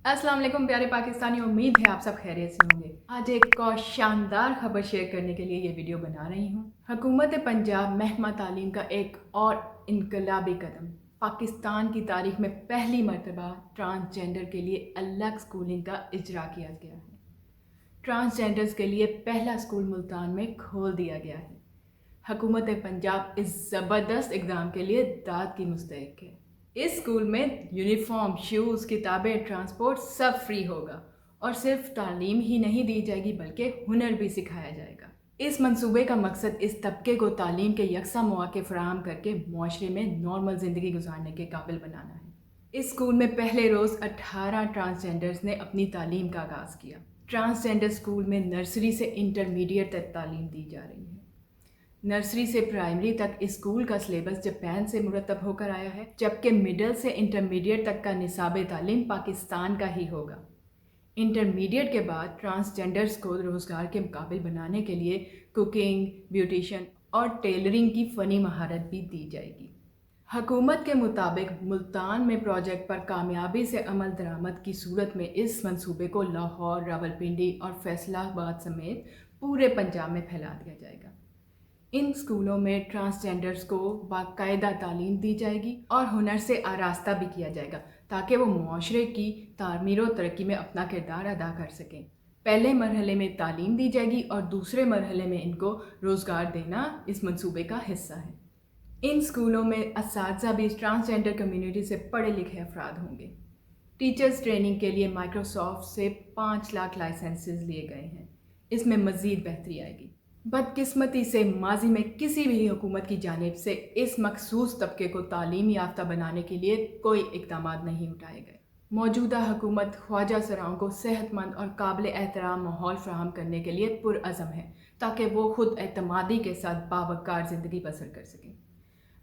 अस्सलाम वालेकुम प्यारे पाकिस्तानी, उम्मीद है आप सब खैरियत से होंगे। आज एक और शानदार खबर शेयर करने के लिए ये वीडियो बना रही हूँ। हुकूमत पंजाब महकमा तालीम का एक और इनकलाबी कदम। पाकिस्तान की तारीख में पहली मरतबा ट्रांसजेंडर के लिए अलग स्कूलिंग का इजरा किया गया है। ट्रांसजेंडर्स के लिए पहला स्कूल मुल्तान में खोल दिया गया है। हुकूमत पंजाब इस ज़बरदस्त इक़दाम के लिए दाद की मुस्तहिक़ है। इस स्कूल में यूनिफॉर्म, शूज़, किताबें, ट्रांसपोर्ट सब फ्री होगा और सिर्फ तालीम ही नहीं दी जाएगी बल्कि हुनर भी सिखाया जाएगा। इस मंसूबे का मकसद इस तबके को तालीम के यकसा मौके फराहम करके मुआशरे में नॉर्मल ज़िंदगी गुजारने के काबिल बनाना है। इस स्कूल में पहले रोज़ 18 ट्रांसजेंडर्स ने अपनी तालीम का आगाज़ किया। ट्रांसजेंडर स्कूल में नर्सरी से इंटरमीडिएट तक तालीम दी जा रही है। नर्सरी से प्राइमरी तक इस स्कूल का सिलेबस जापान से मुरतब होकर आया है, जबकि मिडिल से इंटरमीडिएट तक का निसाब तालीम पाकिस्तान का ही होगा। इंटरमीडिएट के बाद ट्रांसजेंडर्स को रोज़गार के काबिल बनाने के लिए कुकिंग, ब्यूटिशन और टेलरिंग की फ़नी महारत भी दी जाएगी। हुकूमत के मुताबिक मुल्तान में प्रोजेक्ट पर कामयाबी से अमल दरामद की सूरत में इस मंसूबे को लाहौर, रावलपिंडी और फैसलाबाद समेत पूरे पंजाब में फैला दिया जाएगा। इन स्कूलों में ट्रांसजेंडर्स को बाकायदा तालीम दी जाएगी और हुनर से आरास्ता भी किया जाएगा ताकि वो मुआशरे की तामीर व तरक्की में अपना किरदार अदा कर सकें। पहले मरहले में तालीम दी जाएगी और दूसरे मरहले में इनको रोज़गार देना इस मंसूबे का हिस्सा है। इन स्कूलों में असातिज़ा भी ट्रांसजेंडर कम्युनिटी से पढ़े लिखे अफराद होंगे। टीचर्स ट्रेनिंग के लिए माइक्रोसॉफ्ट से 5 लाख लाइसेंसेस लिए गए हैं। इसमें मज़ीद बेहतरी आएगी। बदकिस्मती से माजी में किसी भी हुकूमत की जानिब से इस मखसूस तबके को तालीम याफ्ता बनाने के लिए कोई इक़दाम नहीं उठाए गए। मौजूदा हुकूमत ख्वाजा सराओं को सेहतमंद और काबिल एहतराम माहौल फराहम करने के लिए पुरअज़म है ताकि वो खुद एतमादी के साथ बावकार ज़िंदगी बसर कर सकें।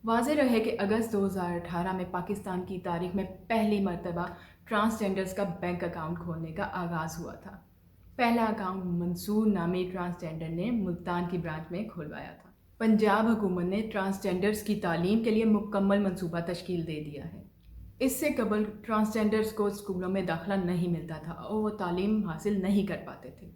वाज़ेह रहे कि अगस्त 2018 में पाकिस्तान की तारीख में पहली मरतबा ट्रांसजेंडर्स का बैंक अकाउंट खोलने का आगाज़ हुआ था। पहला अकाउंट मंसूर नामी ट्रांसजेंडर ने मुल्तान की ब्रांच में खुलवाया था। पंजाब हुकूमत ने ट्रांसजेंडर्स की तालीम के लिए मुकम्मल मंसूबा तश्कील दे दिया है। इससे कबल ट्रांसजेंडर्स को स्कूलों में दाखिला नहीं मिलता था और वो तालीम हासिल नहीं कर पाते थे।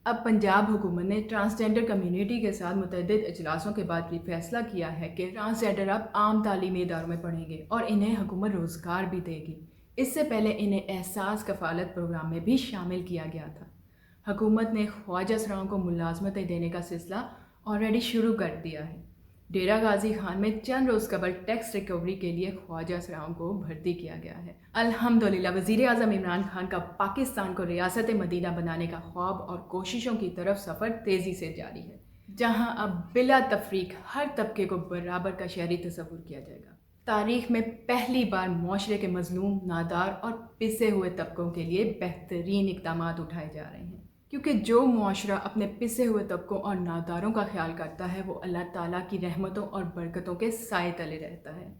अब पंजाब हुकूमत ने ट्रांसजेंडर कम्युनिटी के साथ मुतअद्दिद इजलासों के बाद भी फैसला किया है कि ट्रांसजेंडर अब आम तालीमी इदारों में पढ़ेंगे और इन्हें हुकूमत रोज़गार भी देगी। इससे पहले इन्हें एहसास कफ़ालत प्रोग्राम में भी शामिल किया गया था। हुकूमत ने ख्वाजा सराओं को मुलाजमतें देने का सिलसिला ऑलरेडी शुरू कर दिया है। डेरा गाजी खान में चंद रोज़ कबल टैक्स रिकवरी के लिए ख्वाजा सराओं को भर्ती किया गया है। अल्हम्दुलिल्लाह वज़ीर आज़म इमरान खान का पाकिस्तान को रियासत मदीना बनाने का ख्वाब और कोशिशों की तरफ सफ़र तेज़ी से जारी है, जहाँ अब बिला तफरीक हर तबके को बराबर का शहरी तस्वुर किया जाएगा। तारीख़ में पहली बार मुआशरे के मज़लूम, नादार और पिसे हुए तबकों के लिए बेहतरीन इक़दाम उठाए जा रहे हैं, क्योंकि जो मुआशरा अपने पिसे हुए तबकों और नादारों का ख्याल करता है वो अल्लाह ताला की रहमतों और बरकतों के साए तले रहता है।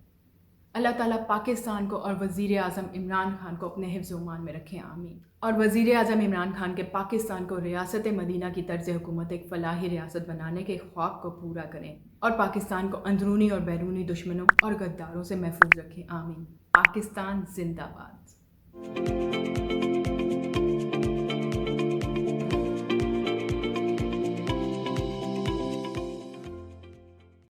अल्लाह ताला पाकिस्तान को और वज़ीर आज़म इमरान खान को अपने हिफ्ज़-ओ-मान में रखें, आमीन। और वज़ीर आज़म इमरान खान के पाकिस्तान को रियासत मदीना की तर्ज़ हुकूमत एक फ़लाही रियासत बनाने के ख्वाब को पूरा करें और पाकिस्तान को अंदरूनी और बैरूनी दुश्मनों और गद्दारों से महफूज रखें, आमीन। पाकिस्तान जिंदाबाद।